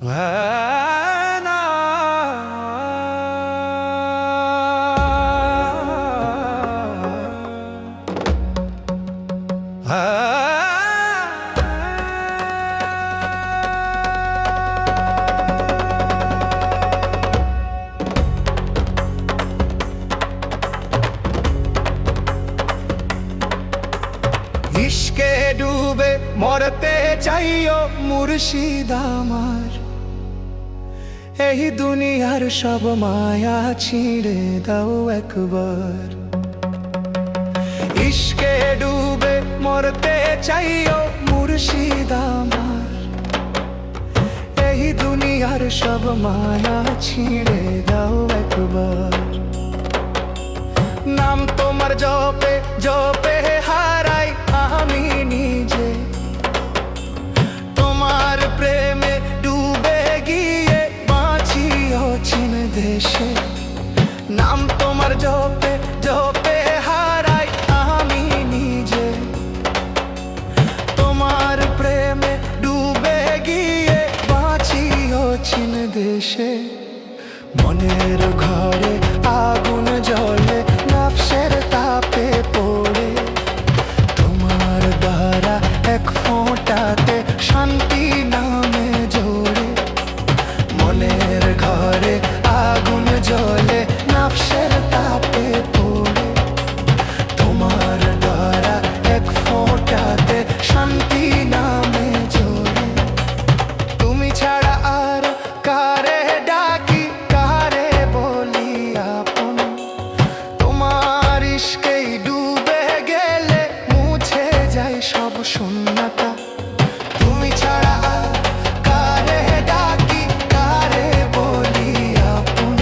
ইশকে ডুবে মরতে চাইও মুর্শিদ আমার, এই দুনিয়ার সব মায়া ছিঁড়ে দাও একবার। ইশকে ডুবে মরতে চাইও মুর্শিদ আমার, এই দুনিয়ার সব মায়া ছিঁড়ে দাও একবার। নাম তোমার জপে জপে হারাই আমি নিজে, তোমার প্রেমে ডুবে গিয়ে বাঁচি অচিন দেশে। নাম তোমার জপে জপে হারাই আমি নিজে, তোমার প্রেমে ডুবে গিয়ে বাঁচি অচিন দেশে। মনের ঘরে আগুন জ্বলে নফসের তাপে পড়ে, তোমার দ্বারা এক ফোঁটাতে শান্তি নামে জোরে। মনের ঘরে আগুন জ্বলে নফসের তাপে পড়ে, তোমার দ্বারা এক ফোঁটাতে শান্তি নামে জোরে। তুমি ছাড়া আর কারে ডাকি, কারে বলি আপন, তোমার ইশকেই ডুবে গেলে মুছে যায় সব শূন্যতা। তুমি ছাড়া আর কারে ডাকি, কারে বলি আপন,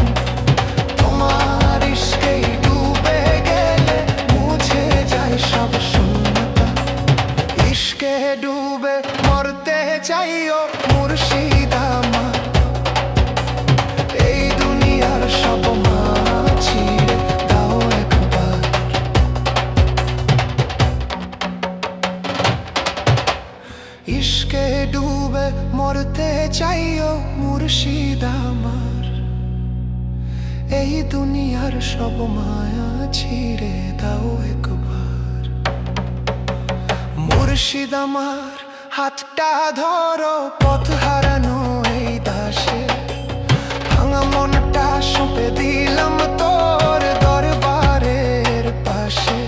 তোমার ইশকেই ডুবে গেলে মুছে যায় সব শূন্যতা। ইশকে ডুবে মরতে চাইও মুর্শিদ আমার, এই দুনিয়ার সব মায়া ছিঁড়ে দাও একবার। ইশকে ডুবে মরতে চাইও মুর্শিদ আমার, এই দুনিয়ার সব মায়া ছিঁড়ে দাও একবার। মুর্শিদ আমার হাতটা ধরো, পথ হারানো এই দাসে, ভাঙা মনটা সঁপে দিলাম তোর দরবারের পাশে।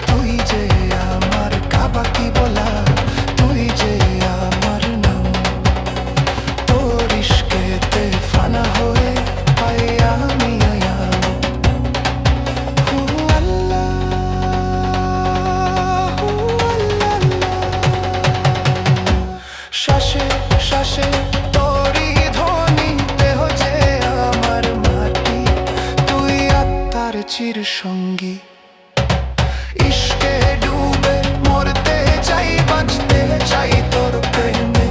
তুই যে আমার কাবা কি বলা, তুই যে আমার নাম, তোর ইশকেতে ফানা হয়ে পাই আমি আয়াম। হু আল্লাহ, হু আল্লাহ, শ্বাসে শ্বাসে তোরই ধ্বনি, দেহ যে আমার মাটি, তুই আত্মার চির সঙ্গী। ইশকে ডুবে মরতে চাই, বাঁচতে চাই তোর প্রেমে,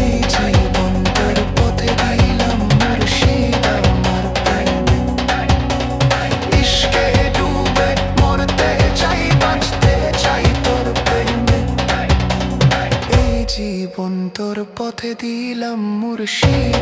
এই জীবন তোর পথে দিলাম মুর্শিদ আমার প্রেমে। ইশকে ডুবে মরতে চাই, বাঁচতে চাই তোর প্রেমে, এই জীবন তোর পথে দিলাম মুর্শিদ।